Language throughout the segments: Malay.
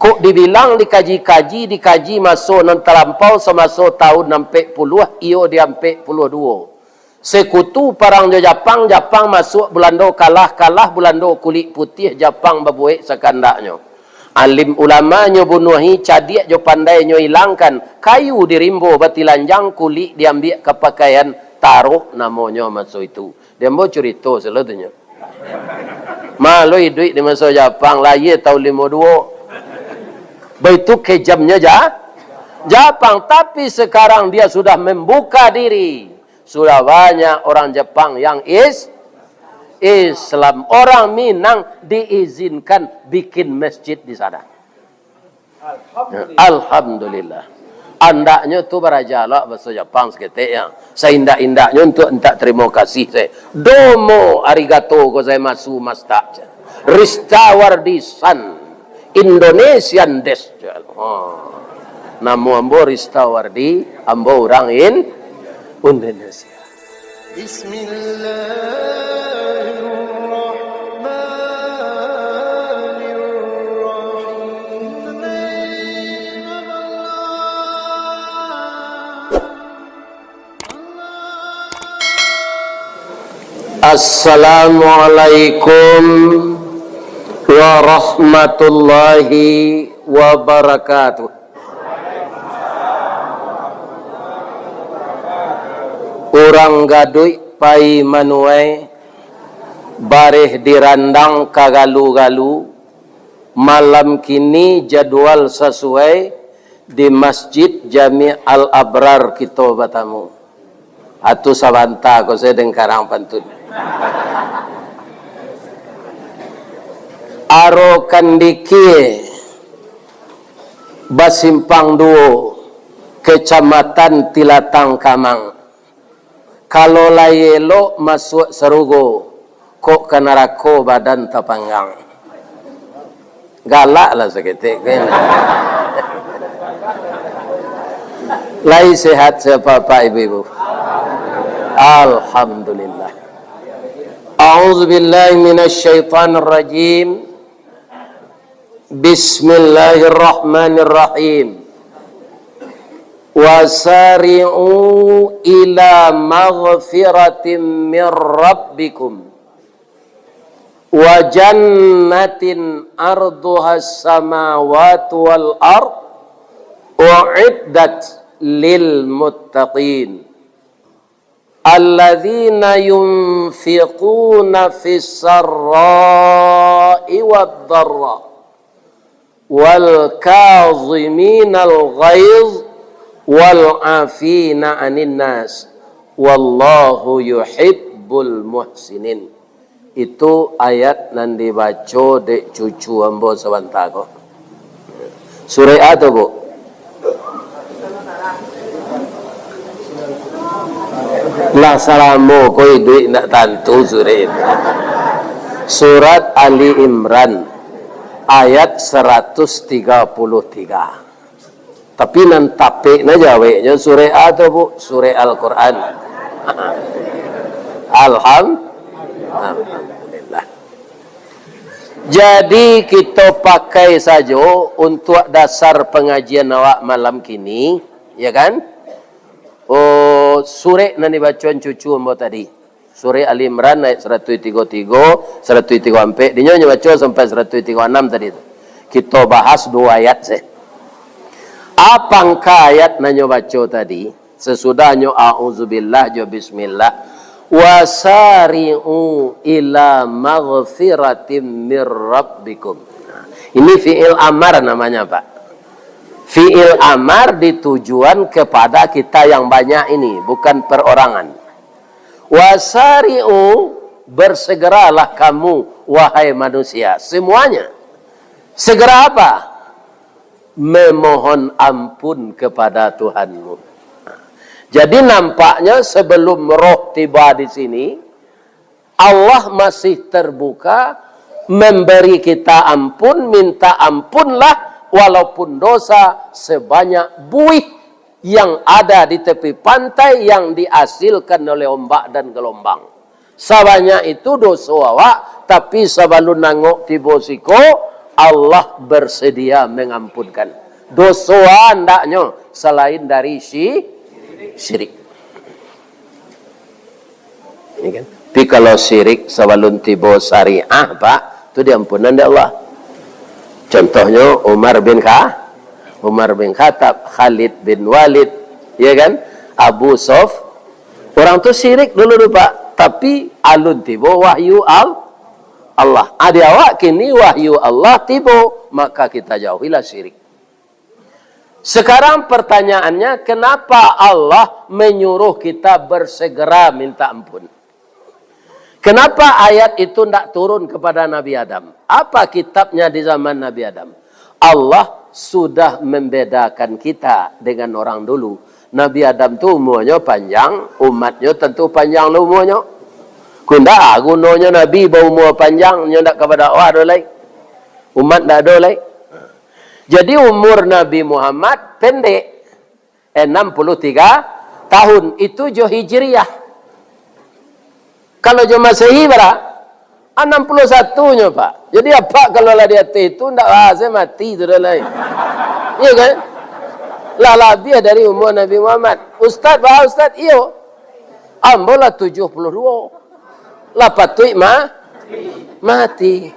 Kok dibilang dikaji masuk nan terlampau semasuk tahun 60 iyo dia 42. Sekutu parang Jepang masuk Belanda kalah Belanda kulit putih Jepang babuik sekandaknya. Alim ulamanya bunuhi cadik jo pandai nyo hilangkan kayu dirimbo batilanjang kulit diambil ke pakaian taruh namanya masuk itu. Dia mau cerita seluruhnya. Malu duit di masa Jepang lahir tahun 52. Begitu kejamnya Jepang, tapi sekarang dia sudah membuka diri. Sudah banyak orang Jepang yang Islam. Orang Minang diizinkan bikin masjid di sana. Alhamdulillah. Andaknya tu berajalak bahasa Jepang seketik yang seindah-indahnya untuk entak terima kasih saya. Domo arigato gozaimasu masta. Ristawardi-san. Indonesian des. Namo ambo Ristawardi, ambo orang Indonesia. Assalamualaikum warahmatullahi wabarakatuh. Urang gaduy pai manuai bareh dirandang kagalu-galu. Malam kini jadwal sesuai di Masjid Jami Al-Abrar kita batamu. Atu sabanta ko saya dengkarang pantun. Aro kandiki Basimpang Duo Kecamatan Tilatang Kamang. Kalau layelo masuk serugo kok kanarako badan tapanggang. Galak lah seketik kena. Lai sehat siapa Pak Ibu-ibu? Alhamdulillah. A'udzubillahi minasyaitonir rajim. Bismillahirrahmanirrahim. Wasari'u ila maghfiratin min rabbikum wa jannatin arduhas samawati wal ard u'iddat lil muttaqin alladzina yunfiquna fis sarra'i wad dharra wal kaziminal ghaiz wal afina 'anil nas wallahu yuhibbul muhsinin. Itu ayat nan dibaca dek cucu ambo sebentar kok. Surah atau Bu? Lah salamu koi duit nak tantu surah itu. Surat Ali Imran ayat 133. Tapi nan tapik na jawabnya surah atau Bu? Surah Al-Quran. Alhamdulillah. Jadi kita pakai saja untuk dasar pengajian awak malam kini, ya kan? Oh, surah nan dibacaan cucu ambo tadi. Surah Ali Imran ayat 133, 134. Dia baca sampai 136 tadi itu. Kita bahas 2 ayat saja. Apangka ayat nanyo baca tadi sesudahnya a'udzubillah jo bismillah wasari'u ila maghfiratin mir rabbikum. Ini fi'il amar namanya Pak. Fi'il amar ditujuan kepada kita yang banyak ini, bukan perorangan. Wasari'u bersegeralah kamu wahai manusia semuanya. Segera apa? Memohon ampun kepada Tuhanmu. Jadi nampaknya sebelum roh tiba di sini, Allah masih terbuka memberi kita ampun, minta ampunlah walaupun dosa sebanyak buih yang ada di tepi pantai yang dihasilkan oleh ombak dan gelombang. Sebanyak itu dosa awak, tapi sebelum nangok tiba siko, Allah bersedia mengampunkan. Dosa andaknya selain dari syirik. Ini kan? Tapi kalau syirik sebelum tiba syariah, Pak, itu diampunan dari Allah. Contohnya Umar bin Khattab, Khalid bin Walid, ya kan? Abu Sof, orang tu syirik dulu Pak, tapi alun tiba wahyu Allah. Ada awak kini wahyu Allah tiba, maka kita jauhilah syirik. Sekarang pertanyaannya, kenapa Allah menyuruh kita bersegera minta ampun? Kenapa ayat itu tidak turun kepada Nabi Adam? Apa kitabnya di zaman Nabi Adam? Allah sudah membedakan kita dengan orang dulu. Nabi Adam tu umurnya panjang, umatnya tentu panjang umurnya. Kunda gunanya Nabi berumur panjang, nyendak kepada Allah lain. Umat dah ada lain. Jadi umur Nabi Muhammad pendek, 63 tahun. Itu jo Hijriyah. Kalau jo Masehi berapa? 61-nya Pak. Jadi apa kalau lah dia itu ndak saya mati sudah lain. Iya kan? Lah lebih dari umur Nabi Muhammad. Ustaz, iyo. Ambolah 72. Lah patut mati.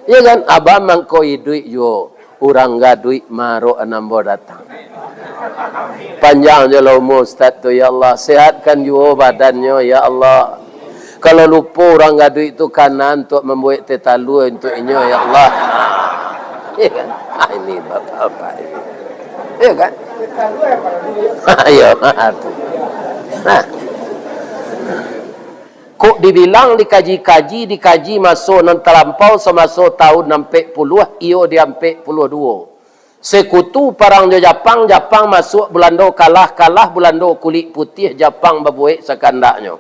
Ya kan? Abang mangkoi duit yo. Orang gak duit maro anambo datang. Panjang je lah umur Ustaz tu, ya Allah. Sehatkan yo badannya, ya Allah. Kalau lupa orang gak duit tu kanan untuk membuat tetalu untuk inyo, ya Allah. Ya kan? Ini bapak-bapak ini. Ya kan? Ayo, nah. Kok dibilang dikaji masuk nan terlampau semasuk tahun 40, iyo dia 42. Sekutu parang Jepang masuk Belanda kalah Belanda kulit putih Jepang berbuat sekandaknya.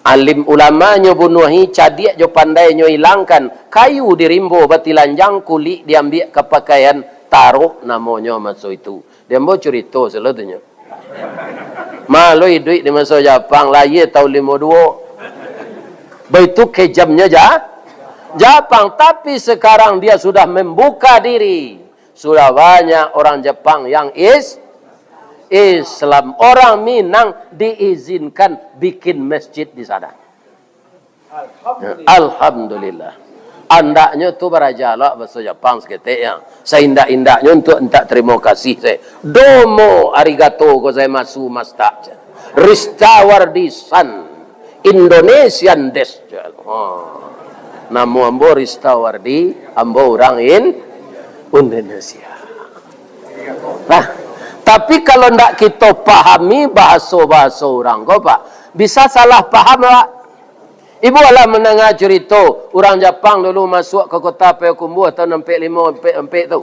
Alim ulamanya bunuhi cadik jo pandai nyo hilangkan kayu dirimbo batilanjang kulit diambil ke pakaian taruh namanya masuk itu. Dia mau cerita seluruhnya. Malu duit di masuk Jepang lahir tahun 52. Begitu kejamnya Jepang, tapi sekarang dia sudah membuka diri. Sudah banyak orang Jepang yang Islam. Orang Minang diizinkan bikin masjid di sana. Alhamdulillah. Andaknya tu berajalak bahasa Jepang seketik yang seindak-indaknya untuk entak terima kasih saya. Domo arigato gozaimasu masta. Ristawardi-san. Indonesian des. Namu ambo Ristawardi, ambo orang Indonesia. Nah, tapi kalau ndak kita pahami bahasa orang kau Pak, bisa salah paham Pak. Ibu alah mendengar cerita orang Jepang dulu masuk ke kota Payakumbuh tahun 45 tu.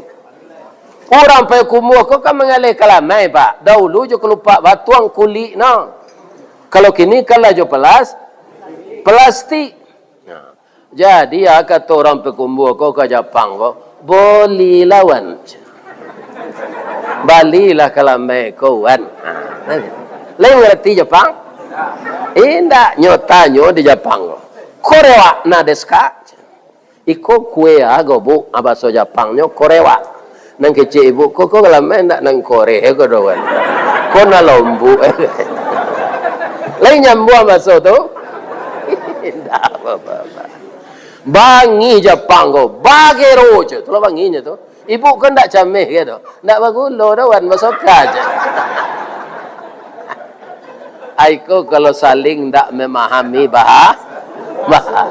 Orang Payakumbuh kau kan mengalih kalamai Pak. Dahulu je kelupak batuang kulit no. Kalau kini kalau jo plastik. Nah, jadi kata orang Payakumbuh kau ke Jepang kau boleh lawan. Balilah kalamai kau kan. Lain ngerti Jepang? Indah nyotanyo di Jepang. Korewa na desu ka? Iko kue bu abaso Jepangnya Korewa. Nang kecil ibu kok kalamai ndak nang Korea ko doan. Ko na lombu. Lain nyambu abaso tu? Indah apa. Bangi Jepang ko, bagero je. Tu lah banginya tu. Ibu kan ndak cameh gitu. Ndak bagulo doan masoka aja. Aiko kalau saling tak memahami bahasa.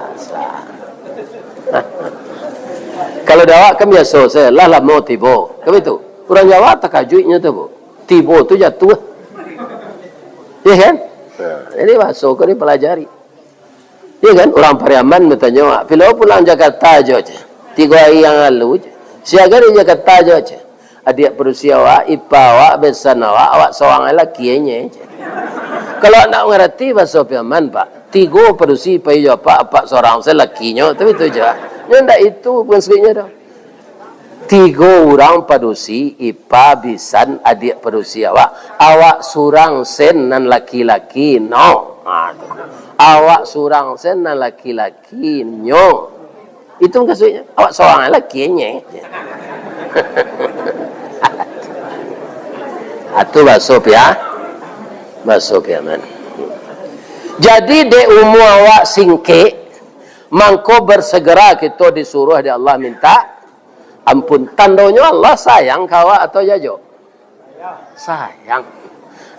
Kalau Jawa kan biasa saya lah mau tibo. Kamu itu orang Jawa tak kajunya tu bu. Tibo tu jatuh. Ya kan? Ini masuk ke pelajari. Ya kan? Orang Pariaman bertanya, "Bila pulang Jakarta aja. 3 hari yang lalu je. Siaga di Jakarta aja. Adik berusia awak, ipa awak, besan awak seorang lelaki je." Kalau nak mengerti bahasa Pariaman Pak, 3 perusi payu apa seorang selakinya, tapi itu je. Ndak itu bukan sebenarnya dah. 3 orang padusi, ipa bisan adik padusi awak surang sen nan laki-laki no. Awak surang sen nan laki-laki nyo. Itu kasutnya. Awak seorang lelaki nye. Itu basuh ya. Basuh ya man. Jadi de umur awak singke, mangko bersegera kita disuruh di Allah minta ampun. Tandanya Allah sayang kawa atau jajo? Sayang.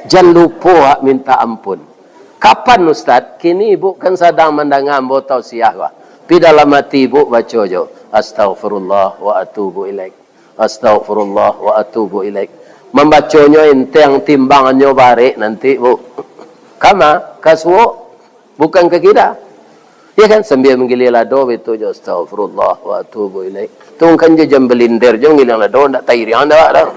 Jangan lupa minta ampun. Kapan Ustaz? Kini ibu kan sedang mendengar botol siah wa. Pi dalam hati ibu baca jo. Astaghfirullah wa atubu ilaik. Astaghfirullah wa atubu ilaik. Membacanya ente yang timbangannya barik nanti bu. Kama kaswo bukan ke kita. Ya kan sambil menggili lado itu jo astaghfirullah wa atubu ilaik. Tungkan je jam belindir je ngilang lado ndak tairian dah.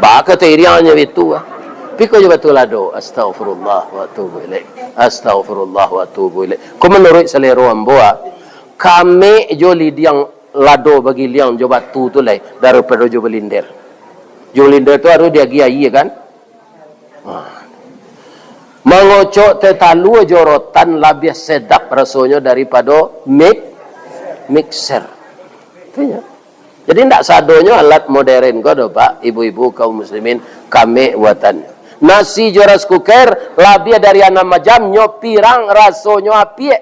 Baka tairiannya itu ah. Piko je betul lado astaghfirullah wa atubu ilaik. Astaghfirullah wa atubu ilaik. Ko menurut selera amboa kami jo lidiang lado bagi liang jo batu tu lai daripada jo belindir. Jo belindir tu harus dia giai kan? Mengocok tetalu jorotan lebih sedap rasanya daripada mixer. Jadi tidak sadonya alat modern kau Pak, ibu-ibu kaum muslimin kami buatan. Nasi joras kuker lebih dari 6 jam nyopirang rasanya api.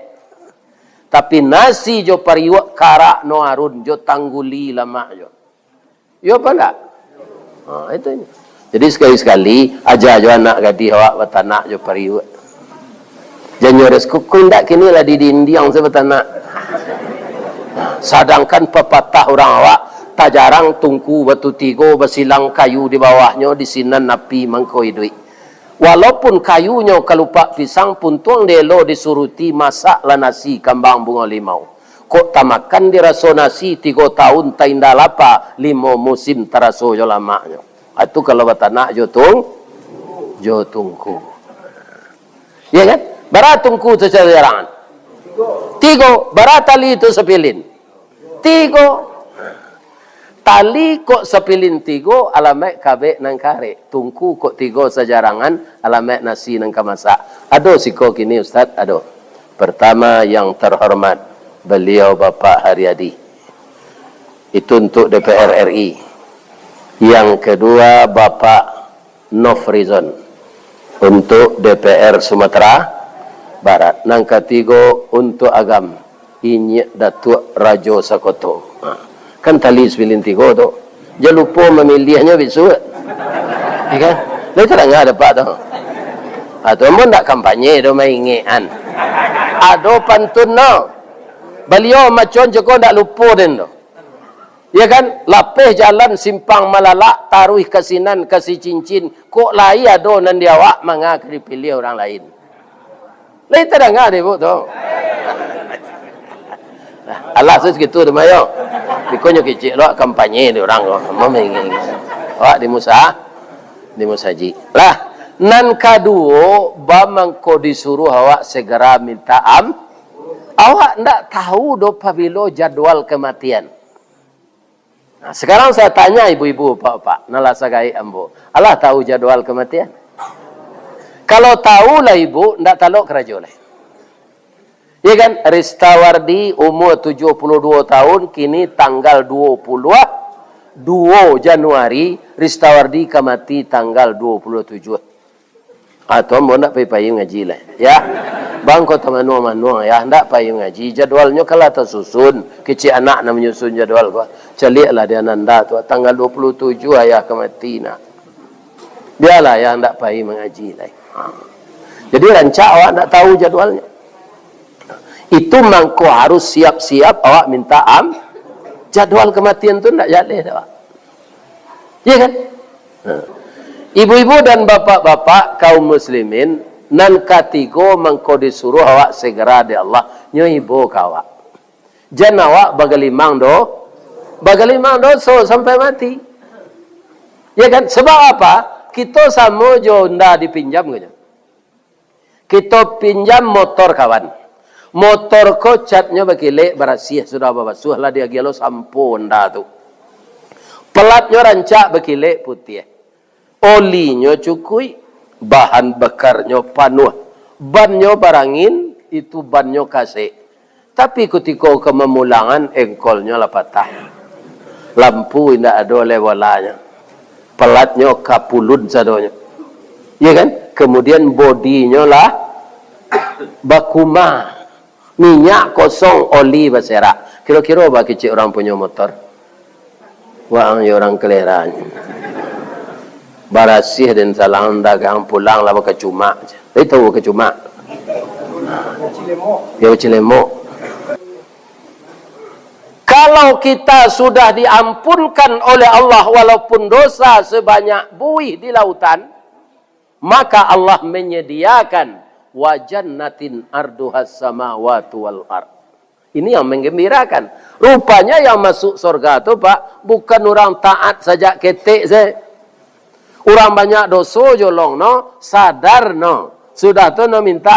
Tapi nasi jo pariwak karak no arun jo tangguli lama jo. Yo apa enggak? Itu. Jadi sekali-sekali aja jo anak gadis awak betanak jo pariwak. Jangan joras kukur ndak kini lah di dindiang sebetanak. Sedangkan pepatah orang awak tak jarang tungku batu tigo besilang kayu di bawahnya di sinan napi mangkoi duit. Walaupun kayunya kelupak pisang pun tuang delo disuruti masak lah nasi kambang bunga limau. Kok tamakan diraso nasi 3 tahun tak indah lapa 5 musim teraso jo lamanya. Itu kalau batanak jo tungku. Ya kan? Barat tungku tu sejarangan. 3 barat tali itu sepilin. 3 tali kok sepilin 3 alamek kabek nang kare. Tungku kok 3 sejarangan alamek nasi nang kamasak. Ado siko kini Ustaz, ado. Pertama yang terhormat beliau Bapak Haryadi. Itu untuk DPR RI. Yang kedua Bapak Nofrizon untuk DPR Sumatera Barat. Nang ketiga untuk agam Inyek Datuk Rajo Sakoto. Kan tali sepilin 3 tu. Jangan lupa memilihnya bisu. Ya kan? Lalu tak dengar dapat tu. Atau pun tak kampanye tu maingian. Ada pantun no. Beliau macam Joko tak lupa den tu. Ya kan? Lapih jalan simpang malalak taruh kasinan kasih cincin. Kok lai ada nan dia awak mangga dipilih orang lain. Lalu tak dengar dia bu tu. Allah segitu tu mayo. Bikonyo kecil lo kampanye di orang lo. Memang awak di musaji. Lah nan kaduo bamang ko disuruh awak segera minta awak ndak tahu do pabilo jadwal kematian. Nah, sekarang saya tanya ibu-ibu, bapak, nalasagai ambo. Allah tahu jadwal kematian? Kalau tahu lah ibu, ndak talok kerajo lah. Ya kan? Ristawardi umur 72 tahun, kini tanggal 22 Januari, Ristawardi kamati tanggal 27. Atau mau nak pergi ngaji lah. Ya. Bang kau teman-teman ya, hendak pergi ngaji. Jadwalnya kalau tersusun, kecil anak nak menyusun jadwal kau. Celiklah dia nanda tu tanggal 27 ayah kemati nak. Biarlah ya hendak pergi mengaji lah. Jadi rancak awak nak tahu jadwalnya. Itu mangko harus siap-siap awak minta jadwal kematian tu nak jaleh dah. Ya kan? Ibu-ibu dan bapak-bapak kaum muslimin nan katigo mangko disuruh awak segera di Allah nyo ibu kawak. Jan awak bagalimang dosa sampai mati. Ya kan? Sebab apa? Kita sama jo nda dipinjam gitu. Kita pinjam motor kawan. Motor ko catnya bakilek berasih sudah babasuh lah dia gelo sampun dah tu. Pelatnya rancak bakilek putih. Olinya cukui, bahan bakarnya panuh. Bannya barangin itu bannya kasih. Tapi ketika kememulangan, engkolnya lah patah. Lampu tidak ada lewalanya. Pelatnya kapulun sadonya. Ya kan? Kemudian bodinya lah bakuma. Minyak kosong, oli berserak. Kira-kira apa kecil orang punya motor? Wang ya orang keleran. Barasih dan salang dagang pulang lah ke cuma. Itu ke cuma. Ya Cilemo. Kalau kita sudah diampunkan oleh Allah walaupun dosa sebanyak buih di lautan, maka Allah menyediakan wa jannatin arduhas samawati wal ard. Ini yang menggembirakan. Rupanya yang masuk surga itu Pak, bukan orang taat saja ketik saya. Orang banyak dosa jolong no, sadar no. Sudah tu no minta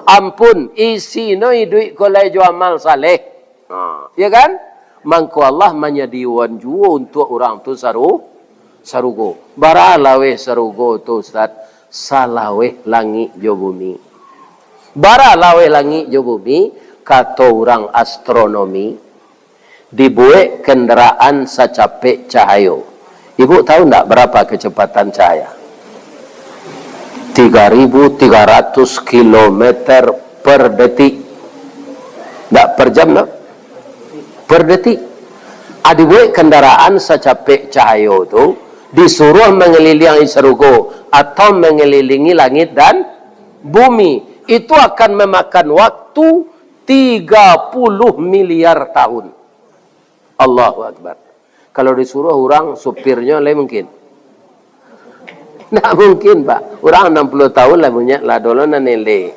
ampun, isi no duit kolej amal saleh. Ya kan? Mangko Allah menyediakan juga untuk orang tu sarugo. Baralawe sarugo tu Ustaz, salaweh langit jo bumi. Baralawe langit jo bumi, kata orang astronomi, dibuat kendaraan secapek cahaya. Ibu tahu tak berapa kecepatan cahaya? 3.300 km per detik. Tak per jam, no? Per detik. Dibuat kendaraan secapek cahaya itu disuruh mengelilingi serugo atau mengelilingi langit dan bumi. Itu akan memakan waktu 30 miliar tahun. Allahu Akbar. Kalau disuruh orang supirnya lah mungkin. Tak mungkin Pak. Orang 60 tahun lah punya lah dulu nanele.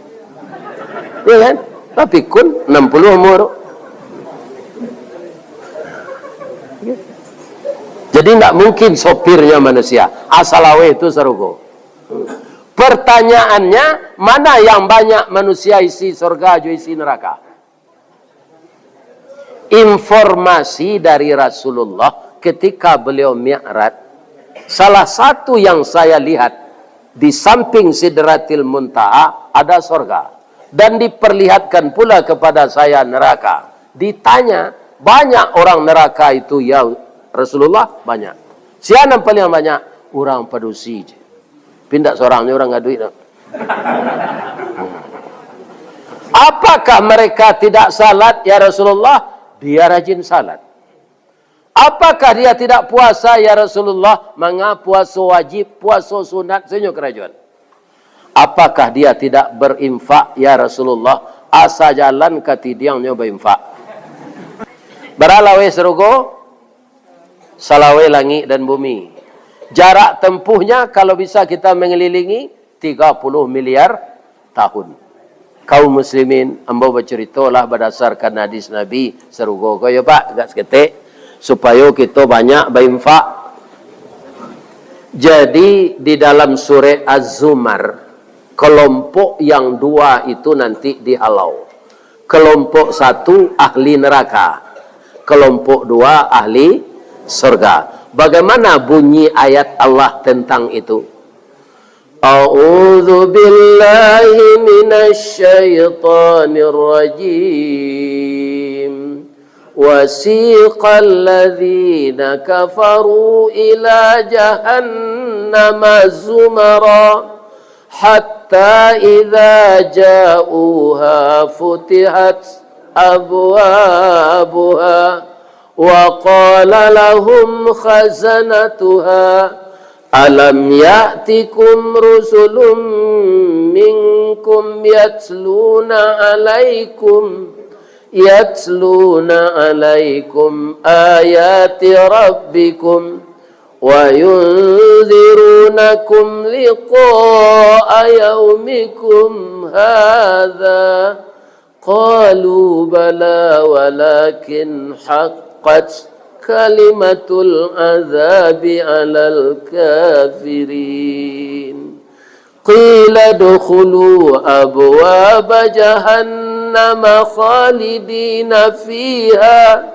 Ya kan? Tapi kun 60 umur. Jadi tak mungkin sopirnya manusia. Asalawe itu sarugo. Pertanyaannya, mana yang banyak manusia isi surga, isi neraka? Informasi dari Rasulullah ketika beliau mi'raj, salah satu yang saya lihat di samping Sidratil Muntaha ada surga, dan diperlihatkan pula kepada saya neraka. Ditanya, banyak orang neraka itu ya Rasulullah? Banyak. Siapa yang paling banyak? Orang padusi. Pindah seorangnya orang ngadu itu. Apakah mereka tidak salat ya Rasulullah? Dia rajin salat. Apakah dia tidak puasa ya Rasulullah? Manga puasa wajib, puasa sunat, senyum kerajaan. Apakah dia tidak berinfak ya Rasulullah? Asa jalan ke tidiangnya berinfak. Beralawe serugo, salawe langit dan bumi. Jarak tempuhnya kalau bisa kita mengelilingi 30 miliar tahun. Kaum muslimin, ambo berceritalah berdasarkan hadis Nabi serugo koyo Pak, gak seketik supaya kita banyak berinfak. Jadi di dalam surah Az-Zumar, kelompok yang dua itu nanti dihalau. Kelompok satu ahli neraka, kelompok dua ahli surga. Bagaimana bunyi ayat Allah tentang itu? A'udzu billahi minasy syaithanir rajim. Wasiqal ladzina kafaru ila jahannama zumara hatta idza ja'uha futihat abwabuha وقال لهم خزنتها ألم يأتكم رسل منكم يتلون عليكم آيات ربكم وينذرونكم لقاء يومكم هذا قالوا بلى ولكن حقت كلمة العذاب على الكافرين قيل ادخلوا أبواب جهنم خالدين فيها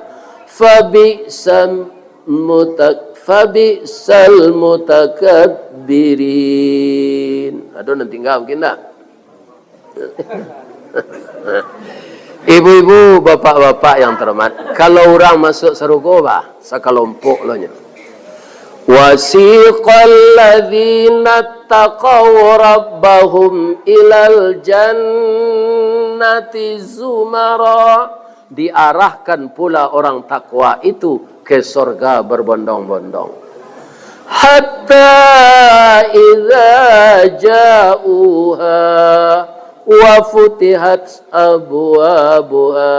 فبئس المتكبرين. Aduh nanti enggak mungkin tak? Ibu-ibu, bapak-bapak yang terhormat, kalau orang masuk surga bah, sakalompok lo nya. Wasiqal ladzina taqaw rabbahum ilal jannati zumara, diarahkan pula orang takwa itu ke surga berbondong-bondong. Hatta idza ja'uha wa futihat abwabuha,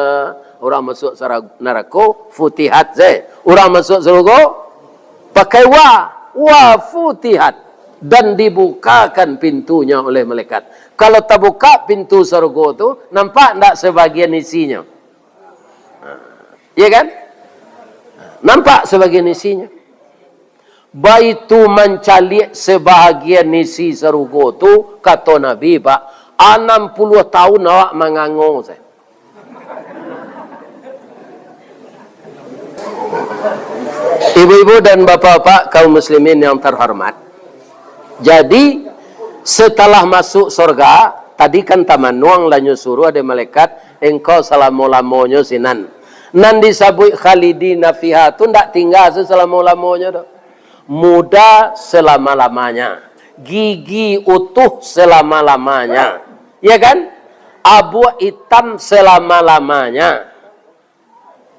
orang masuk neraka futihat orang masuk surga pakai wa futihat, dan dibukakan pintunya oleh malaikat. Kalau tak buka pintu surga tu, nampak tak sebagian isinya? Ya kan? Nampak sebagian isinya. Baitu mencalik sebahagian isi surga tu, kata Nabi Pak, 60 tahun awak mengangung saya. Ibu-ibu dan bapak-bapak kaum muslimin yang terhormat. Jadi setelah masuk surga, tadi kan tamanuang lanyu suruh ada malaikat, engkau selama-lamanya sinan. Nan disabui khalidina fiha tu ndak tinggal selama-lamanya dah. Muda selama-lamanya. Gigi utuh selama-lamanya. Ya kan? Abu hitam selama-lamanya.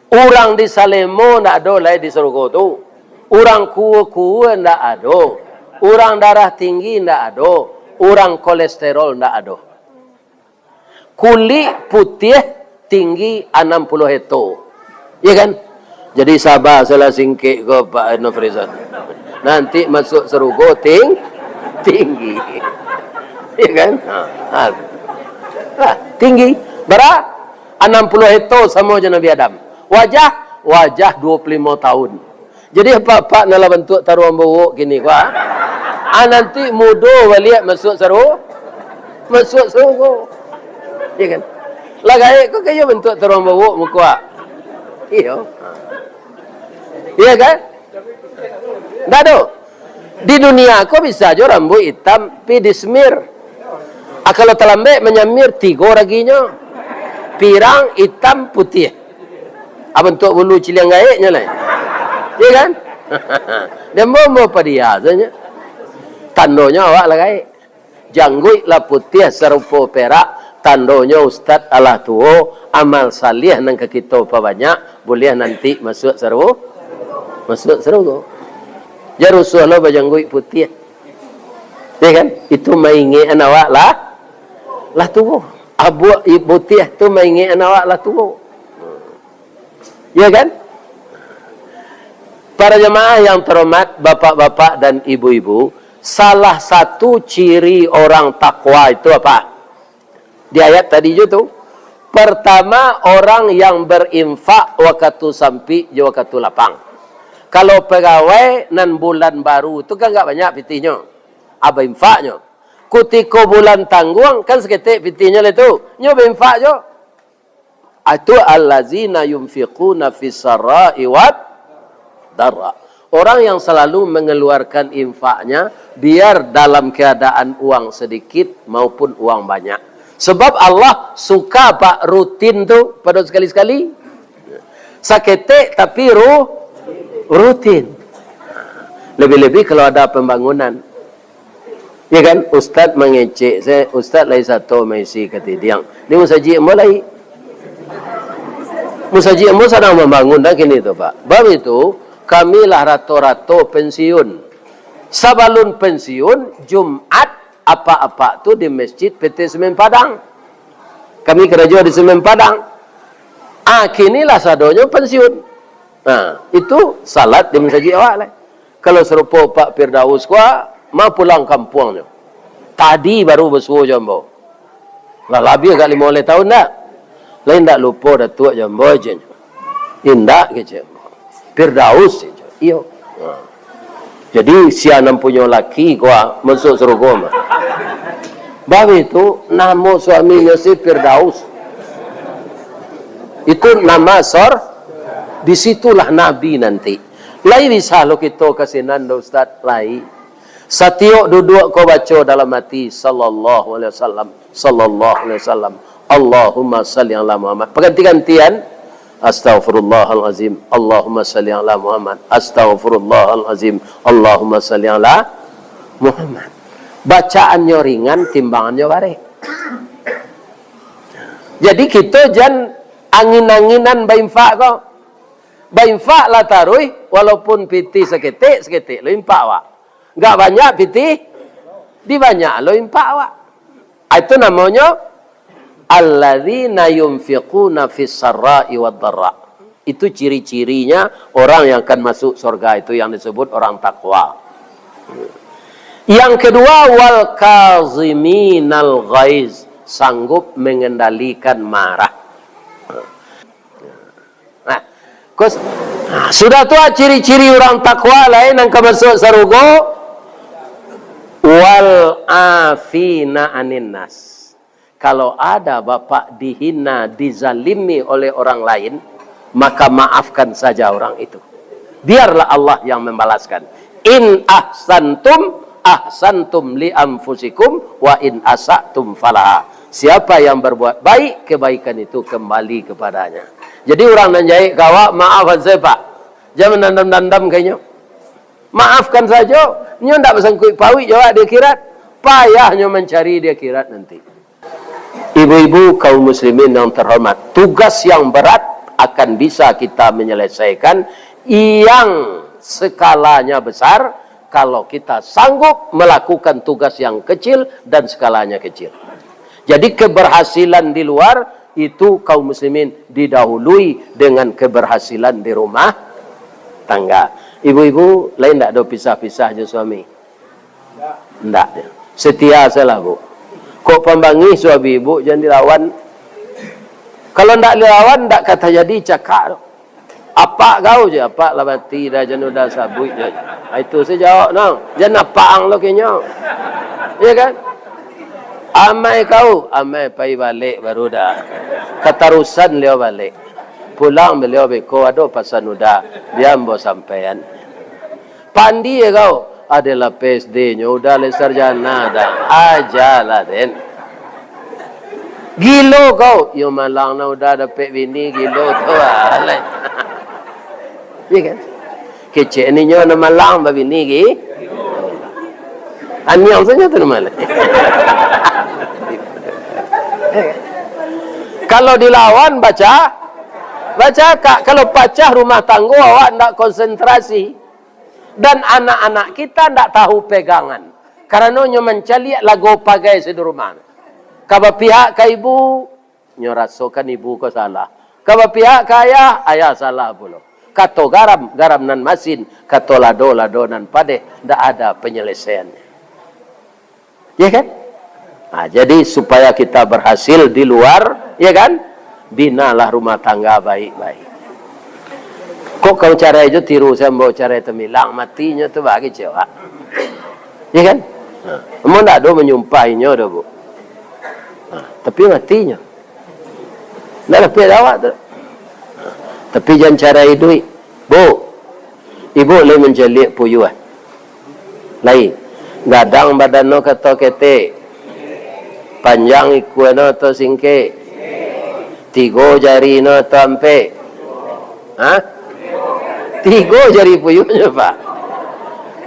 Orang di Salemo ndak ada lah di surga tu. Orang kuat-kuat ndak ada. Orang darah tinggi ndak ada. Orang kolesterol ndak ada. Kulit putih tinggi 60 hektar. Ya kan? Jadi sabar salah singkit ke Pak Nofrizan. Nanti masuk surga tinggi. Ya kan? Tinggi. Berapa? 60 hektar sama je Nabi Adam. Wajah 25 tahun. Jadi apa-apa dalam bentuk taruhan buruk gini kuah. Nanti muda balik masuk surga. Masuk surga. Ya kan? Lagai kau kayak bentuk taruhan buruk muka. Iya. Iya kan? Tak ada. Di dunia kau bisa aja rambut hitam pi dismir. Kalau terlambat menyamir 3 raginya. Pirang, hitam, putih. Bentuk bulu ciliang gaiknya lah. Ya kan? Dia mau apa dia saja. Tandonya awak lah gaik. Janggut lah putih serupa perak. Tandonya ustaz Allah tua. Amal salih nang ke kita apa banyak. Boleh nanti masuk surga. Masuk surga. Ya Rasulullah berjanggut putih. Ya kan? Itu maingian awak lah. Lah tua. Abu putih tu maingian awak lah tua. Ya kan? Para jemaah yang terhormat, bapak-bapak dan ibu-ibu, salah satu ciri orang takwa itu apa? Di ayat tadi itu, pertama orang yang berinfak waktu sampai waktu lapang. Kalau pegawai nan bulan baru itu kan enggak banyak pitihnya. Apa infaknya? Ketika bulan tanggung kan seketik pitihnya itu. Nyoba infak je. Itu allazina yunfiquna fis sarai wad darra. Orang yang selalu mengeluarkan infaknya biar dalam keadaan uang sedikit maupun uang banyak. Sebab Allah suka pak rutin tu pada sekali-sekali. Saketek tapi rutin. Lebih-lebih kalau ada pembangunan. Ya kan? Ustaz mengecek saya, ustaz lai satu mengisi ketidiang. Ni musaji mulai. Musaji emu sedang membangun dah kini tu Pak. Bab itu kamilah rato-rato pensiun. Sebelum pensiun Jumat apa-apa tu di masjid PT Semen Padang. Kami kerja di Semen Padang. Kinilah sadonya pensiun. Itu salat di masjid awak lah. Kalau serupa Pak Firdaus kuah mau pulang kampungnya. Tadi baru bersuah jambo. Lah lebih agak 5 tahun dah. Lain tak lupa Datuk Jambo je. Indak ke Firdaus je. Iyo. Jadi siapa punya laki gua masuk surga mah. Bab itu nama suaminya si Firdaus. Itu nama disitulah Nabi nanti. Lai bisa lo kita kasih nanda Ustaz lai. Satiok duduk kau baca dalam hati sallallahu alaihi wasallam. Allahumma salli ala Muhammad. Perganti-gantian. Astaghfirullahalazim. Allahumma salli ala Muhammad. Astaghfirullahalazim. Allahumma salli ala Muhammad. Bacaannya ringan, timbangannya barek. Jadi kita jangan angin-anginan bainfak kau. Bainfak lah taruh, walaupun piti seketik lo impak wak. Enggak banyak piti, di banyak lo impak wak. Itu namanya alladzina yunfiquna fis sarra'i wad dharra. Itu ciri-cirinya orang yang akan masuk surga, itu yang disebut orang takwa. Yang kedua, wal kaziminal ghaiz, sanggup mengendalikan marah. Sudah tua ciri-ciri orang takwa lain yang masuk surga. Wal afina anin nas. Kalau ada bapak dihina, dizalimi oleh orang lain, maka maafkan saja orang itu. Biarlah Allah yang membalaskan. In ahsantum li anfusikum wa in asatum falaha. Siapa yang berbuat baik, kebaikan itu kembali kepadanya. Jadi orang nanjai kawa, maafkan saya pak. Jangan nandam-nandam kayaknya. Maafkan saja. Nyo ndak bersangkut pawi jawab dia kirat. Payahnya mencari dia kirat nanti. Ibu-ibu kaum muslimin yang terhormat, tugas yang berat akan bisa kita menyelesaikan yang skalanya besar kalau kita sanggup melakukan tugas yang kecil dan skalanya kecil. Jadi keberhasilan di luar itu kaum muslimin didahului dengan keberhasilan di rumah tangga. Ibu-ibu lain tak ada pisah-pisah je suami? Tak. Setia salah bu. Kok pembangi suami ibu jangan dilawan. Kalau tak dilawan tak kata jadi cakap. Apa kau je? Apa lah mati dah jangan dah sabut je. Itu saya jawab no. Jangan apang lo kenya. Ya kan? Amai kau, amai pai balik baru dah. Katarusan beliau balik. Pulang beliau beko ada pasan udah. Dia mau sampaian. Pandi ya kau. Adalah PSD-nya udah le sarjana dah. Ajalah den. Gilo kau. Yo malang na udah dapat bini gilo tu alai. Ya kan? Kecek ni nyo na malang ba bini gi. Anyang saja tu malang. Kalau dilawan baca kak. Kalau pecah rumah tangga awak tidak konsentrasi dan anak-anak kita tidak tahu pegangan karena nyo mencari lagu pagai di rumah. Kalau pihak ke ibu nyo rasakan ibu ko salah. Kalau pihak ke ayah salah pula. Kato garam nan masin, kato lado nan padeh, tidak ada penyelesaiannya. Ya kan? Nah, jadi supaya kita berhasil di luar, ya kan? Binalah rumah tangga baik-baik. Kok kau cara itu tiru saya mau cara itu milang matinya tu bagi cewek. Ya kan? Emang tak ada menyumpahinya dah bu. Tapi matinya. Dah lebih awak tu. Tapi jangan cara itu. Bu, ibu boleh menjelik puyuh. Lain. Gadang badan no kata kete. Panjang ikuano to singke. 3 jari no to ampe. Hah? 3 jari puyuhnya pak.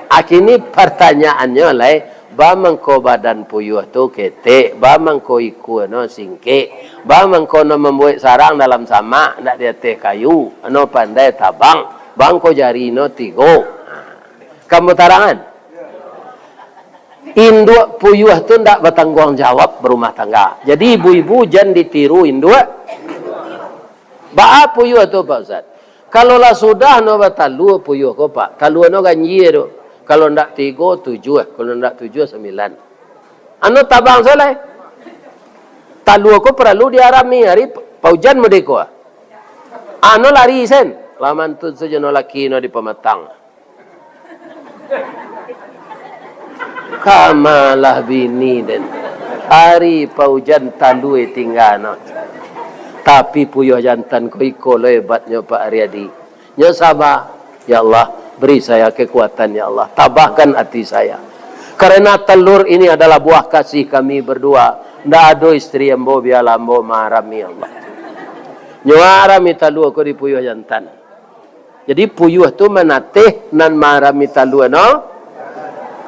Akini pertanyaannya lai, ba mangko badan puyuh tu kete, ba mangko ikuano singke, ba mangko no membuat sarang dalam sama, ndak dia teh kayu, no pandai tabang, bangko jari no 3. Kamu tarangan? Induk puyuh tu ndak bertanggung jawab berumah tangga. Jadi ibu-ibu jangan ditiru induk. Ba puyuh tu Pak Ustaz. Kalau lah sudah no batalu puyuh ko Pak. Talu no ganjir tu. Kalau ndak 3 7, kalau ndak 7 9. Anu tabang selai. Talu ko perlu diarami hari paujan medeko. Anu lari sen. Laman tu saja no laki no di pematang. Kamalah bini den hari paujan talui tinggal tapi puyuh jantan ko iko lebatnya Pak Aryadi nya sabar ya Allah beri saya kekuatan ya Allah tabahkan hati saya karena telur ini adalah buah kasih kami berdua Ndak ada istri ambo biarlah ambo marami Allah. Nyuara mitalu aku di puyuh jantan. Jadi puyuh tu menatih nan marami talu no.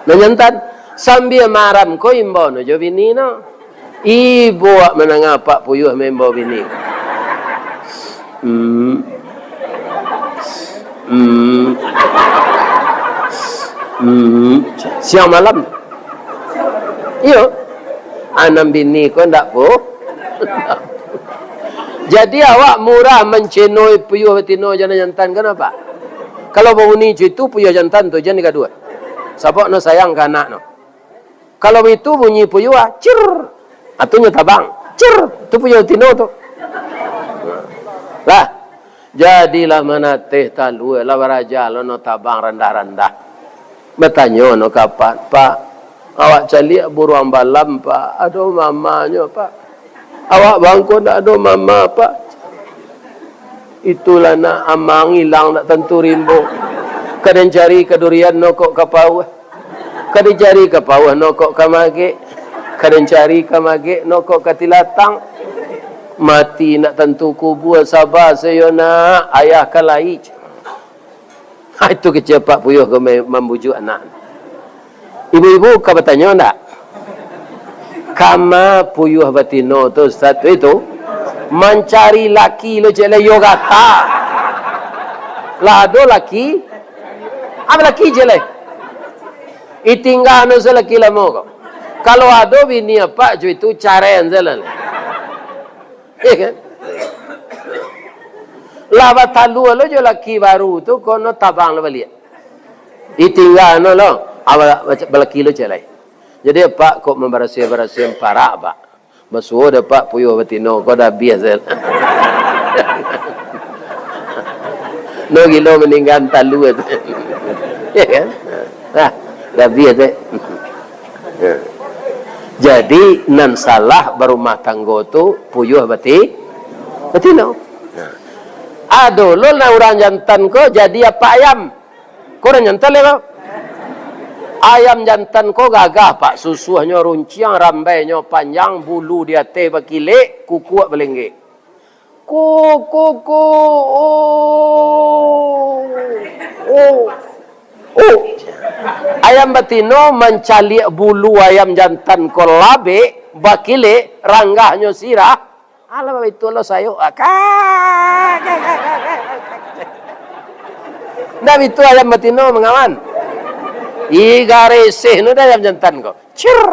No jantan sambil maram ko imbo no jo bini no. Ibu menangapak puyuh membo bini. Siang malam. Iyo. Anam bini ko ndak po. Jadi awak murah mencenoi puyuh betina jana jantan kenapa? Kalau bunyi itu puyuh jantan tu jangan kedua. Sabak no sayang ke anak no. Kalau itu bunyi puyuh cir. Atunya tabang. Cir. Tu puyuh betina tu. Lah. Jadilah menatih talu lah baraja lo no tabang rendah-rendah. Bertanya no kapan, Pak? Awak cari buruang balam, Pak. Aduh mamanya, Pak. Awak bangko tak ada mama, Pak. Itulah nak amang hilang nak tentu rimbo. Kadang cari kedurian nokok ke bawah. Kadang cari ke bawah nokok ke mage. Kadang cari ke mage nokok ke tilatang. Mati nak tentu kubur sabar sayona ayah kalai. Itu kecepak puyuh ke membujuk anak. Ibu-ibu kau bertanya tak? Kama puyuh batino tu satu itu mencari laki lo jele yogata. Lado laki, apa laki jele? Itinggal no selaki lamo ko. Kalau ada bini apa jo itu caren jalan. Iya kan? Lava talu lo jo laki baru tu kono tabang lo balik. Itinggal no lo, apa laki lo jele. Jadi Pak kok memberasi-berasi parak Pak. Masuh dah Pak puyuh betino kau dah biasa. No gilo meninggal talu itu. Ya kan? Nah, dah biasa. Jadi nan salah berumah tangga tu puyuh betino. Aduh, lo na orang jantan ko jadi apa ayam? Kau orang jantan lewat? Ayam jantan ko gagah Pak, susuhnya runciang, rambainya panjang, bulu dia teh bakile, kuku belengge. Ku. Ayam betino mencalik bulu ayam jantan ko labe, bakile, ranggahnya sirah. Alah itu lo sayo. Dah itu ayam betino mengawan. Iga reseh nu dah ayam jantan kau. Cir.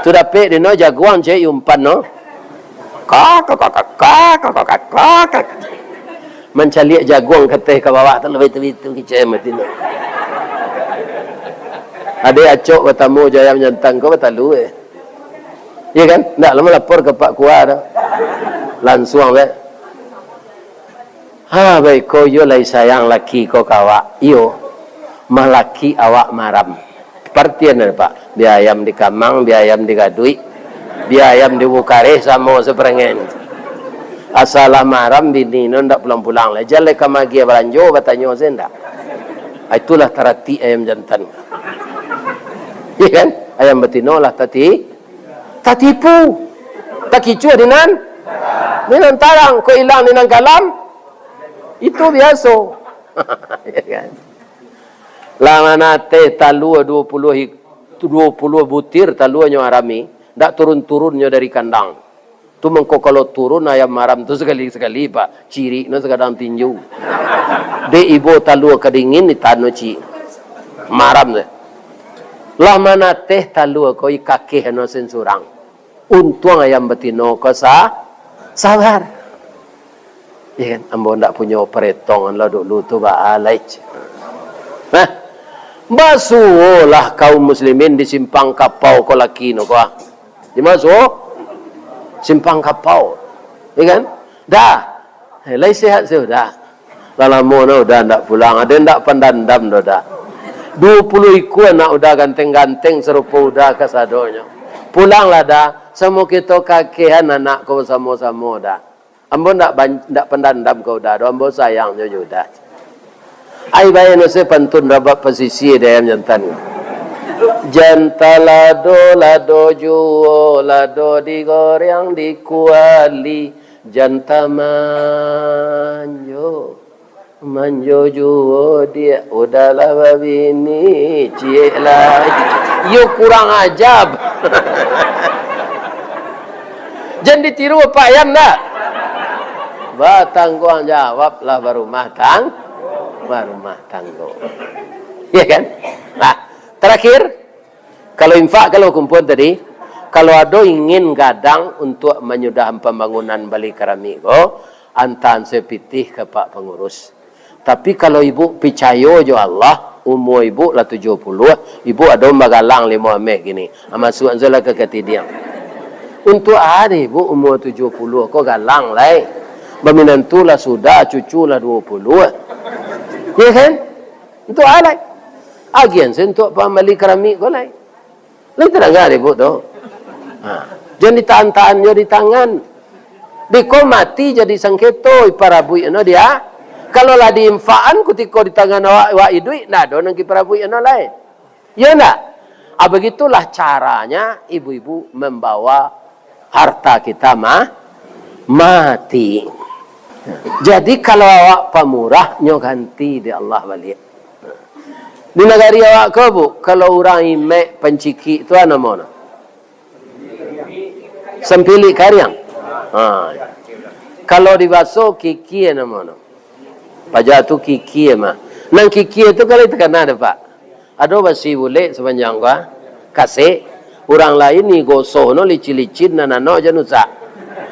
Tu dapat dia no jaguang je umpan no. Kak. Mencaliak jaguang keteh ke bawah tu lebih tu kicai mati no. Ada acok bertamu je ayam jantan kau betalu Ya kan? Nak lama lapor ke Pak Kuar dah. Langsung baik ko yo lai sayang laki ko kawak yo malaki awak maram partian Pak biayam di kamang biayam di gadui biayam di bukare sama seperengen asalah maram bini no ndak pulang-pulang lah jale kamagi belanjo batanyo senda itulah tarati ayam jantan ya kan ayam betino lah tatipu tak kicu dinan tarang ko ilang dinan kalam itu biasa. Ya kan? Lama nate talu 20 butir talunya arami, ndak turun-turunnya dari kandang. Tu mengko kalau turun ayam maram tu sekali-sekali Pak, ciri no sekadang tinju. De ibu talu kedingin di tanu ci. Maram tu. Lama nate talu ko ikake no sensurang. Untung ayam betino ko sabar. Ya kan, ambo ndak punya peretongan lah dulu tu baalai. Nah, basuhlah kaum muslimin di simpang kapau ko laki no ko. Di masuk simpang kapau. Ya kan? Dah. Lai sehat sudah. Lalamu no udah ndak pulang, ada ndak pandandam dah. 20 ikut nak udah ganteng-ganteng serupa udah kasadonya. Pulanglah dah, semua kita kakehan anak ko sama-sama dah. Ambo ndak pendandam kau dah, ambo sayang jo dah. Ai bayan saya pantun rabat pesisir dalam jantan. Jantalado lado juo lado digoreng dikuali janta manjo manjo juo dia udahlah babini cie lah. Yo kurang ajab. Jangan ditiru Pak Yan dah. Batangguang jawablah barumah tanggo. Ya kan? Nah, terakhir, kalau infak, kalau kumpul tadi, kalau ada ingin gadang untuk menyudahan pembangunan balik keramiko, antan sepitih ke Pak Pengurus. Tapi kalau ibu percaya jo Allah, umur ibu lah 70, ibu ada magalang 5 meh gini. Masuk anzalah ke ketidiang. Untuk hari ibu umur 70, kok galang lah. Berminantu lah sudah, cucu lah 20. Ya kan? Untuk alai. Agian untuk pembeli keramik kau lain. Lain terangkan ibu tu. Jangan ditahan-tahan di tangan. Di kau mati jadi sangketo para bui ano dia. Kalau lah diinfaan ketika di tangan awak duit, nah do nang para bui ano lain. Ya nak. Begitulah caranya ibu-ibu membawa harta kita mati. Jadi kalau awak pemurah nyo ganti di Allah balik. Di negara awak ke bu, kalau orang imek penciki itu apa nama? Sempili karyang. Kalau dibasuh kiki apa nama? Pajak tu kiki mah. Nang kiki itu kali tekan ada pak. Ada basi boleh sepanjang gua kasih orang lain ni gosoh no licin-licin nano janusa.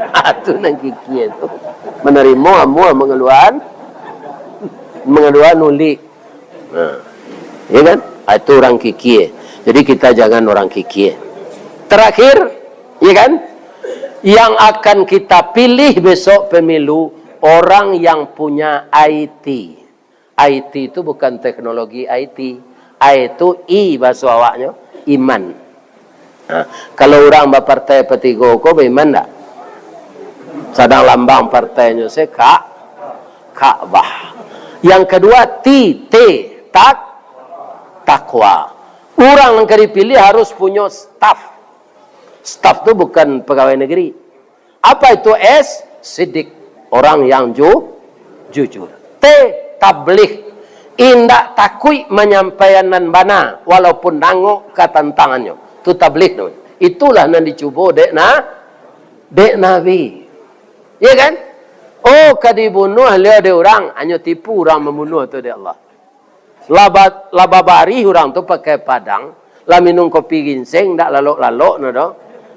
Itu nang kiki itu menerima amua mengeluarkan ulik. Ya kan? Itu orang kiki. Jadi kita jangan orang kiki. Terakhir, ya kan? Yang akan kita pilih besok pemilu orang yang punya IT. IT itu bukan teknologi IT. Itu I bahasa awaknya iman. Kalau orang berpartai petigo kau beriman tak? Sedang lambang partainya saya Ka'bah. Yang kedua takwa. Orang yang dipilih harus punya staff. Staff itu bukan pegawai negeri. Apa itu S? Sidik. Orang yang jujur. Tabligh. Indak takui menyampaikan bana walaupun nangok ke tantangannya. Itu tabligh. Itulah yang dicuba dek Nabi. Ya kan? Oh, kadibunuh dia orang hanya tipu orang membunuh tu dia Allah. Lababari orang tu pakai padang, la minum kopi ginseng, tak lalok-lalok no.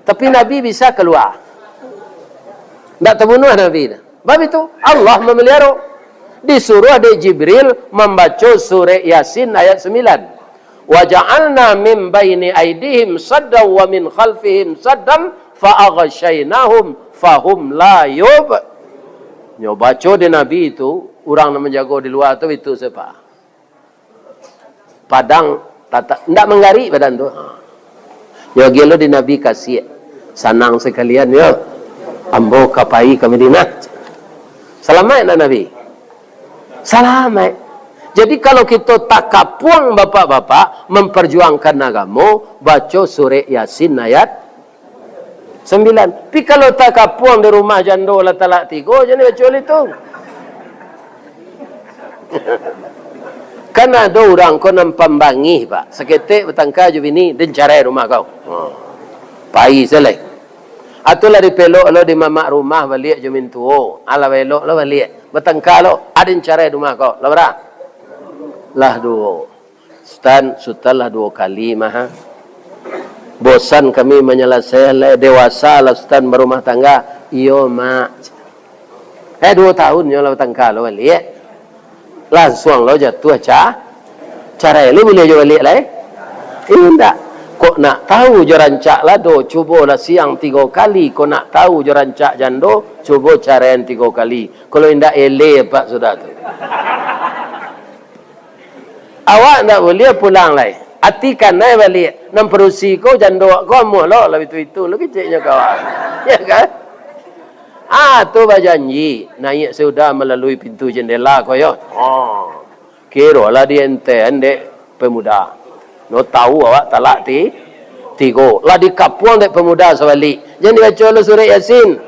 Tapi Nabi bisa keluar. Tak terbunuh Nabi. Sebab itu Allah memelihara. Disuruh ada Jibril membaca surah Yasin ayat 9. Wa ja'alna min baini aydihim saddan wa min khalfihim saddan fa aghshaynahum fahum la yub. Nyo baca di Nabi itu, orang yang menjaga di luar itu siapa? Padang tata ndak menggari badan tu. Yo gelo di Nabi kasih sanang sekalian yo. Ambo kapai ke Madinah. Selamat nak Nabi. Selamat. Jadi kalau kita tak kapuang bapak-bapak memperjuangkan agama, baca surah Yasin ayat 9. Tapi kalau tak kapuang di rumah jando lah talak 3, jangan baca itu. Kan ada orang kau nampak bangi pak. Seketik bertangkar je bini dan carai rumah kau. Pai selai. Atulah di pelok lo di mamak rumah balik je mintu. Ala pelok lo balik. Bertangkar lo ada carai rumah kau. Lah berapa? Lah 2. Sultan lah 2 kali mah. Bosan kami menyelesaikan dewasa lah Sultan berumah tangga. Iyo mak. 2 tahun yo lah bertangkar lo balik. Langsung lo jatuh cara ini boleh jual balik lah tidak kok nak tahu je rancak lah do cuba lah siang 3 kali kok nak tahu je rancak jando cuba cara yang 3 kali kalau tidak eleh pak sudah tu awak tak boleh pulang lah atikan naik balik nam perusi ko jando ko mu lo lah itu lo keciknya kawan ya kan tu berjanji naik sudah melalui pintu jendela koyo. Kira lah dia ente dek pemuda. No tahu awak talak tiga. Lah di kapuang dek pemuda sebalik. Jangan dibaca lu surat Yasin.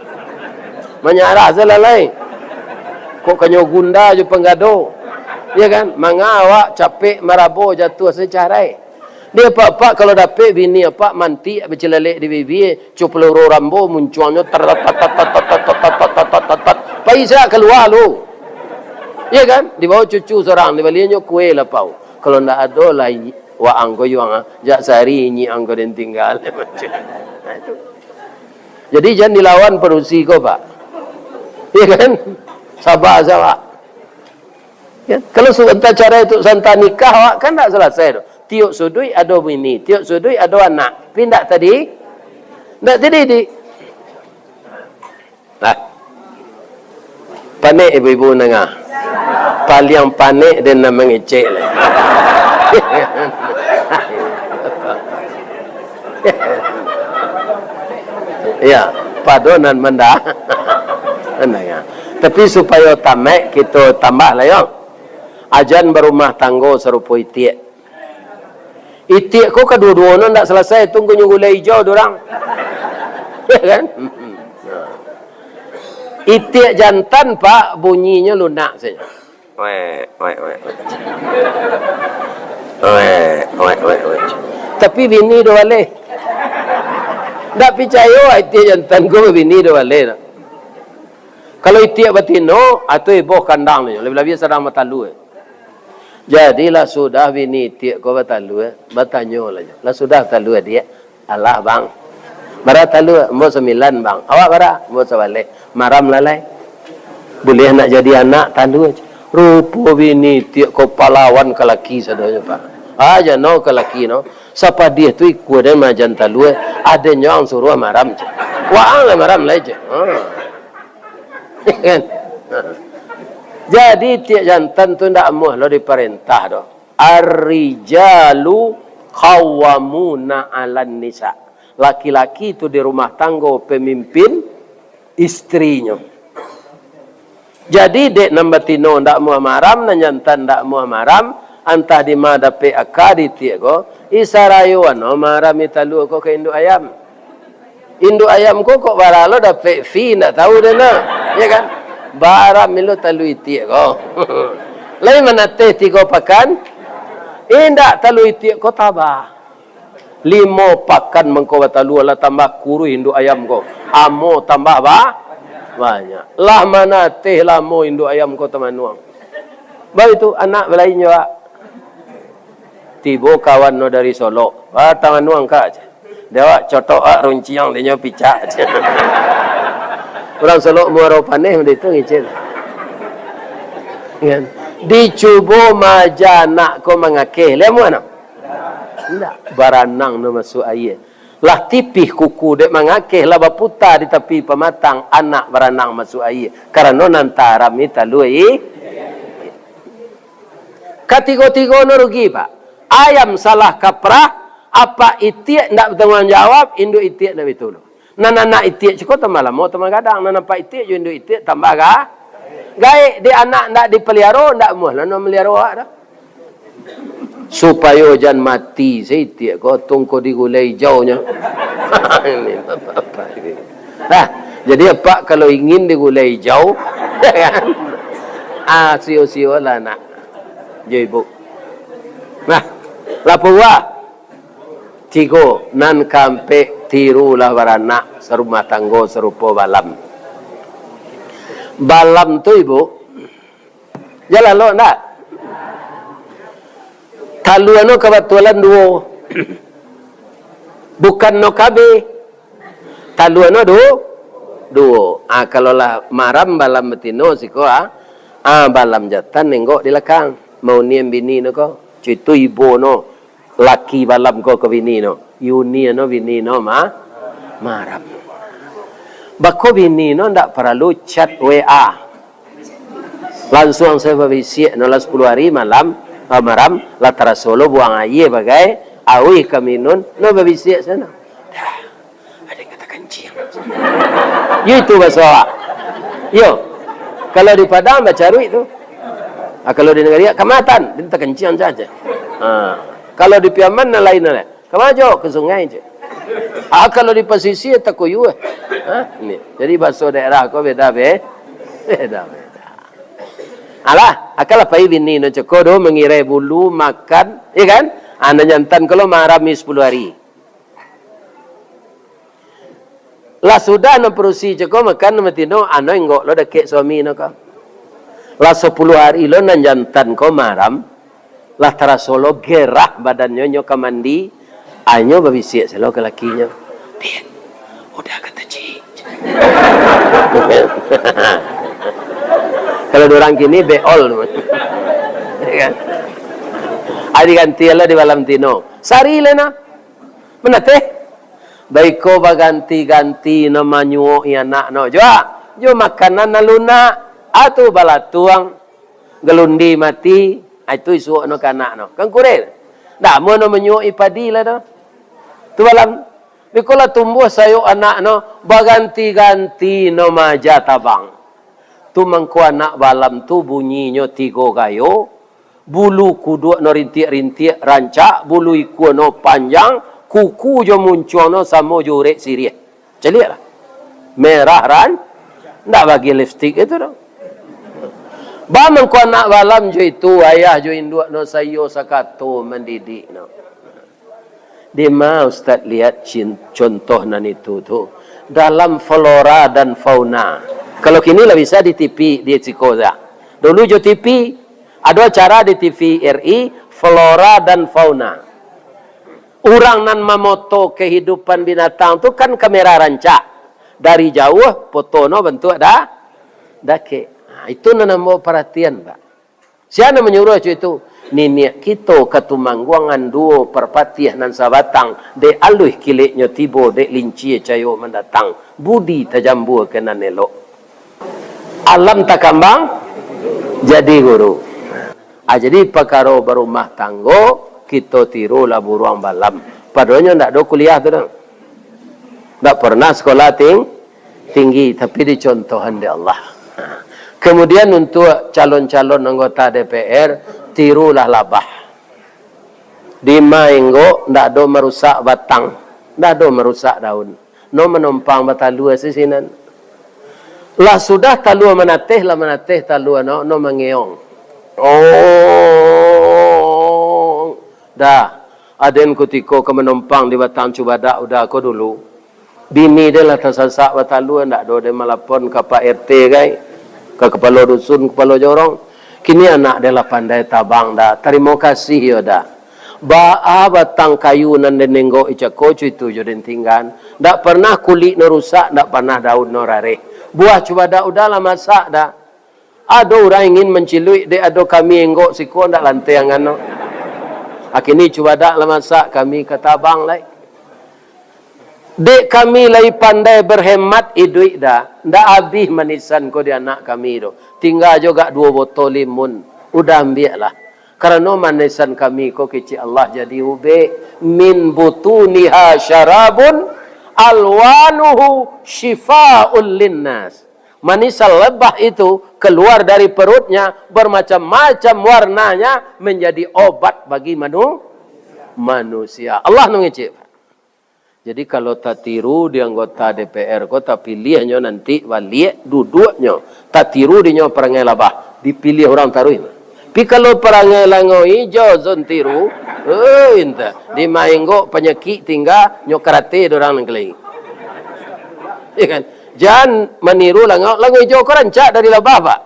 Menyarah selalai. Kok kanyo gunda je penggado. Ya kan? Manga awak capek marabo jatuh secarai. Dia pak kalau dapat bini apa manti bercelalek di bibi, cupeluru rambo munculnya paisa keluar lu. Ya kan? Di bawah cucu seorang, di balinya kue lapau. Kalau ndak ada lah wa angko yuang jak sehari nyi angko den tinggal. Jadi jangan dilawan perusi kau pak. Ya kan? Sabar. Ya, kalau sebentar cara itu santan nikah awak kan tak selesai tu. Tiuk sudui ada bini, tiuk sudui ada anak. Pindah tadi? Tak tadi. Nah. Panik ibu-ibu nengah. Paling panik dan nak mengecek lah. Ya, padonan mendah. Ya. Tapi supaya tamat kita tambah lah ya. Ajan berumah tangga serupa itiak. Itiak kau kedua-dua nak selesai tunggu gulai hijau dorang. Ya kan? Itiak jantan pak bunyinya lunak saja. Weh. Tapi bini dah boleh. Tak percaya itiak jantan kau bini dah boleh. Kalau itiak batino atau ibu kandang ni, lebih-lebih sedang matalu. Jadilah sudah bini itiak kau batalu, bertanya lah sudah talu dia. Allah bang. Bara talu umur 9 bang. Awak bara umur 11. Maram lalai. Boleh nak jadi anak talu aja. Rupa bini itiak kau pahlawan ke laki sadanya pak. Aja no ke laki no. Siapa dia tu ikut dan majan talu. Ada yang suruh maram je. Wah ang maram lah je. Kan? Jadi tiap jantan tu ndak muh lo diperintah do. Ar-rijalu qawwamuna 'alan nisa. Laki-laki itu di rumah tangga pemimpin istrinya. Jadi dek nambatino ndak muh maram nan jantan ndak muh maram antah di mana pe akadi tiak go isarayuan no maram italu ko ke induk ayam. Induk ayam kok baralo dapat fee ndak tahu dah nak. Ya kan? Bara milu talu itiak kau. Lain mana teh 3 pakan? Indak talu itiak kau tabah. 5 pakan mengkau talu lah tambah kuru induk ayam kau. Amo tambah banyak. Lah mana teh lamo induk ayam kau tamanuang. Baik itu anak lain juga. Tibo kawan no dari Solo. Tamanuang kak. Dia cotok runciang dia picak. Orang Solo muaro paneh itu ngicil. Kan? Dicubo maja nak ko mangakeh. Lemu anak? Tidak. Baranang no masuk air. Lah tipih kuku dek mangakeh lah baputa di tepi pematang anak baranang masuk air. Karena nantara mita lui. Katigo-tigo no rugi pak. Ayam salah kaprah. Apa itiak ndak bertanggung jawab. Induk itiak ndak betul. Nana itiak cukup tambah lama tambah kadang. Nana pak itiak jo induk itiak tambah ga. Gaik di anak ndak dipelihara ndak muh lah no melihara awak dah. Supaya jangan mati saya itiak kau tunggu digulai jauhnya. Ini apa ini. Nah, jadi apa kalau ingin digulai jauh kan? Sio-sio lah nak. Jo ibu. Nah, lapua Cigo nan kampe tiru lah baranak serumah tanggo serupa balam. Balam tu ibu, jalan lo nak. Taluano kebetulan duo, bukan no kabe. Taluano duo. Kalau lah maram balam betino siko balam jatan nenggok di lekang. Mau niem bini no ko, cuitu ibu no. Laki balam ko ke bini no. Yuni no bini no maram. Bako bini no ndak perlu chat WA. Langsung saya berbisik no 10 hari malam maram latara Solo buang air bagai awi kami nun no berbisik sana. Dah. Ada yang kata kencing. Yo itu bahasa. Yo. Kalau di Padang baca ruit tu. Kalau di negara Kamatan, dia kencang saja. Kalau di Piaman lain lah. Kemajo ke sungai je. Kalau di pesisir tak kuyu. Ini. Jadi bahasa daerah ko beda. Alah, akal apa ini no cekodo mengirai bulu makan, ya kan? Anda jantan kalau marami 10 hari. Lah sudah no perusi ceko makan matino ano enggak lo deket suami no ka. Lah 10 hari lo nan jantan ko maram. Lah tara solo gerah badannya nyo ka mandi. Anyo babisi selo ke lakinya. Dia udah kata cik. Kalau orang kini beol. Ya kan? Adi ganti lah di malam tino. Sari lena. Mana teh? Baiko baganti-ganti na manyuo anak no. Jo makanan na luna atu balatuang gelundi mati itu isu no kanak no. Kan kurel. Dah mo no manyuo ipadi lah no. Tu balam bikola tumbuh sayo anak no baganti-ganti no maja tabang. Tu mangko anak balam tu bunyinya 3 gayo. Bulu kudu no rintik-rintik rancak, bulu iku no panjang, kuku jo muncul no samo jurek sirih. Celiak lah. Merah ran, ndak bagi lipstick itu dong. Bamang ko anak balam jo itu ayah jo induk no sayo sakato mendidik no. Di ma Ustaz lihat contoh nan itu tu dalam flora dan fauna. Kalau kini lah bisa di TV di Cikoza. Dulu jo TV ada acara di TV RI flora dan fauna. Orang nan memoto kehidupan binatang tu kan kamera rancak. Dari jauh foto no bentuk dake. Nah, itu nan mau perhatian, Pak. Siapa menyuruh itu? Niniak kita katumangguangan duo perpatiah nan sabatang de aluh kiliknya tibo de linci cayo mendatang. Budi tajambu kena nelok. Alam tak kambang jadi guru. Jadi perkara berumah tanggo kita tiru lah buruang balam. Padahal ndak ada kuliah tu dah. Ndak pernah sekolah tinggi tapi dicontohan di Allah. Kemudian untuk calon-calon anggota DPR tirulah labah. Di mainggo ndak ada merusak batang, ndak ada merusak daun. No menumpang batalua sisinan. Lah sudah talua menateh talua no mengeong. Oh, dah. Aden kutiko ke menumpang di batang Cubada udah aku dulu. Bini dia lah tersasak batalua ndak do dia melapon ke Pak RT kai, ke kepala dusun, kepala jorong. Kini anak dia lah pandai tabang dah. Terima kasih ya dah. Baa batang kayu nan denenggo icako itu joden tinggan. Ndak pernah kulit no rusak, ndak pernah daun no rare. Buah Cubada udahlah masak dah. Ada orang ingin mencilui dia ada kami enggok siko ndak lantai yang ano. Akini Cubada lah masak kami kata bang lai. Dek kami lai pandai berhemat duit dah. Ndak habis manisan ko di anak kami tu. Tinggal juga 2 botol limun. Udah ambil lah. Karena manisan kami ko kecil Allah jadi ube min butuniha syarabun alwanuhu shifa'ul linnas. Manisan lebah itu keluar dari perutnya bermacam-macam warnanya menjadi obat bagi manusia. Allah mengecek. Jadi kalau tak tiru di anggota DPR ko tak pilihnya nanti balik duduknya. Tak tiru dia perangai labah. Dipilih orang taruh. Tapi kalau perangai lango hijau zon tiru, inta di mainggo penyakit tinggal nyokarate orang ngelai. Ya kan? Jangan meniru lango hijau ko rancak dari labah, Pak.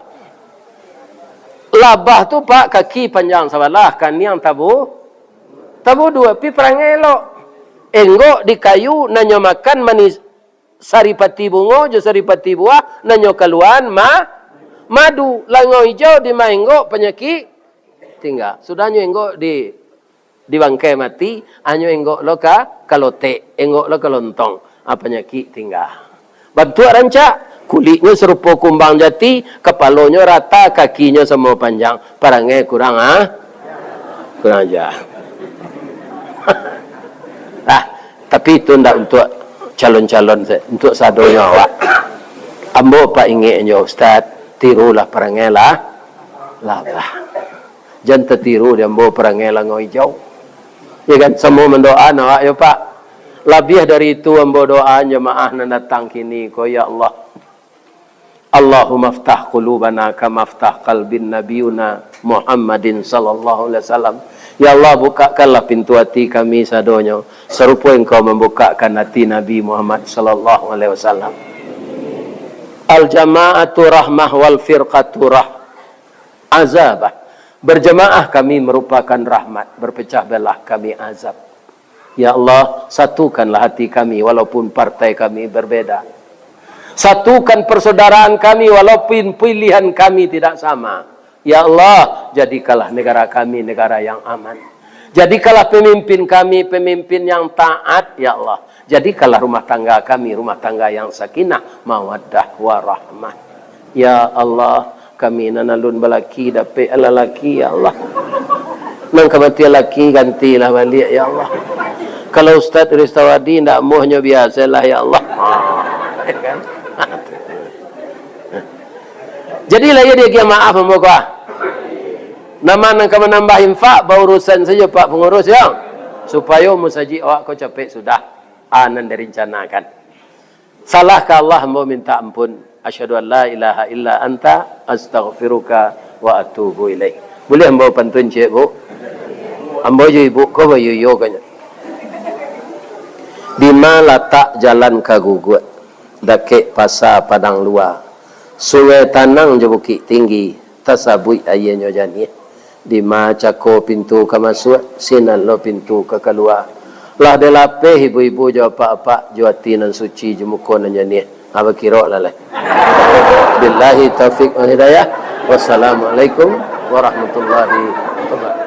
Labah tu Pak kaki panjang sabalah kan yang tabu 2 pi perangai elok. Enggo di kayu nanyo makan manis saripati bungo jo saripati buah nanyo keluan madu lango hijau di mainggo penyakit tinggal. Sudahnya enggo di bangkai mati, anyo enggo loka kalote, enggo loka lontong, penyakit tinggal. Bantu rancak, kulitnya serupa kumbang jati, kepalanya rata, kakinya semua panjang. Perangai kurang ajar. Tapi itu tidak untuk calon-calon, untuk sadonya awak. Ambo pak ingin Ustaz, tirulah perangai lah. jangan tertiru dia bawa perangai langau hijau. Ya kan, semua mendoa nak ya Pak. Lebih dari itu ambo doa jemaah nan datang kini ko ya Allah. Allahumma aftah qulubana kama aftah qalbin nabiyuna Muhammadin sallallahu alaihi wasallam. Ya Allah, bukakanlah pintu hati kami sadonyo serupa engkau membukakan hati Nabi Muhammad sallallahu alaihi wasallam. Al jama'atu rahmah wal firqatu azabah. Berjemaah kami merupakan rahmat, berpecah belah kami azab. Ya Allah, satukanlah hati kami walaupun partai kami berbeda. Satukan persaudaraan kami walaupun pilihan kami tidak sama. Ya Allah, jadikanlah negara kami negara yang aman. Jadikanlah pemimpin kami pemimpin yang taat, ya Allah. Jadikanlah rumah tangga kami rumah tangga yang sakinah, mawaddah, warahmah. Ya Allah, kami nanalun balaki dapat lelaki, ya Allah. Nang kematian laki gantilah balik, ya Allah. Kalau Ustaz Ristawadi tidak mohnya biasalah, ya Allah. Kan? Jadilah ya dia maaf semoga. Nama nang kamu nambah infak berurusan saja Pak pengurus ya. Supaya musaji awak kau capek sudah. Anan direncanakan. Salah ke Allah mau minta ampun. Asyhadu an la ilaha illa anta astaghfiruka wa atubu ilaik. Boleh ambo pantun cik Bu? Ambo je ibu kau bayu yo kanya. Di mana letak jalan kagugut? Dakek pasar padang luar. Sungai tanang je bukit tinggi. Tasabui ayahnya jani. Di mana cako pintu ke masuk. Sinan lo pintu ke keluar. Lah de lapeh ibu-ibu jawab apa-apa. Juati nan suci jemuko nan jani. Apa kira lah lah. Billahi taufiq wal hidayah. Wassalamualaikum warahmatullahi wabarakatuh.